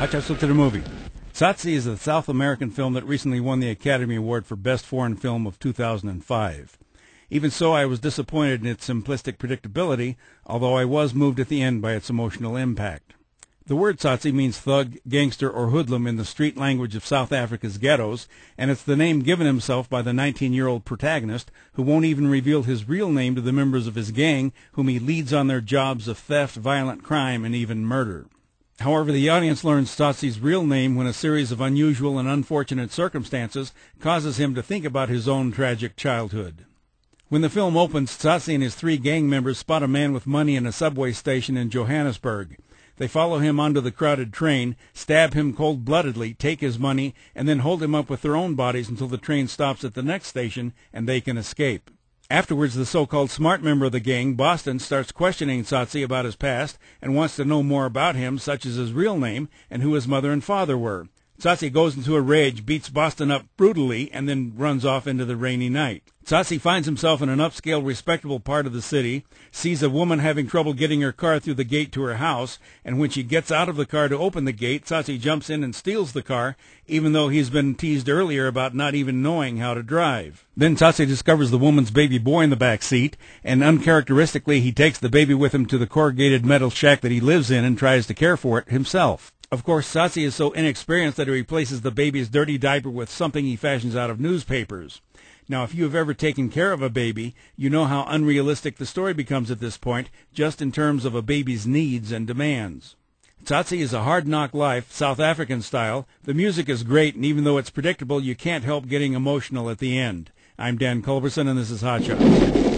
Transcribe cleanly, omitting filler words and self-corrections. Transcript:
Hachasu to the movie. Tsotsi is a South American film that recently won the Academy Award for Best Foreign Film of 2005. Even so, I was disappointed in its simplistic predictability, although I was moved at the end by its emotional impact. The word Tsotsi means thug, gangster, or hoodlum in the street language of South Africa's ghettos, and it's the name given himself by the 19-year-old protagonist, who won't even reveal his real name to the members of his gang, whom he leads on their jobs of theft, violent crime, and even murder. However, the audience learns Tsotsi's real name when a series of unusual and unfortunate circumstances causes him to think about his own tragic childhood. When the film opens, Tsotsi and his three gang members spot a man with money in a subway station in Johannesburg. They follow him onto the crowded train, stab him cold-bloodedly, take his money, and then hold him up with their own bodies until the train stops at the next station and they can escape. Afterwards, the so-called smart member of the gang, Boston, starts questioning Tsotsi about his past and wants to know more about him, such as his real name and who his mother and father were. Tsotsi goes into a rage, beats Boston up brutally, and then runs off into the rainy night. Tsotsi finds himself in an upscale, respectable part of the city, sees a woman having trouble getting her car through the gate to her house, and when she gets out of the car to open the gate, Tsotsi jumps in and steals the car, even though he's been teased earlier about not even knowing how to drive. Then Tsotsi discovers the woman's baby boy in the back seat, and uncharacteristically he takes the baby with him to the corrugated metal shack that he lives in and tries to care for it himself. Of course, Tsotsi is so inexperienced that he replaces the baby's dirty diaper with something he fashions out of newspapers. Now, if you have ever taken care of a baby, you know how unrealistic the story becomes at this point, just in terms of a baby's needs and demands. Tsotsi is a hard-knock life, South African style. The music is great, and even though it's predictable, you can't help getting emotional at the end. I'm Dan Culberson, and this is Hot Shots.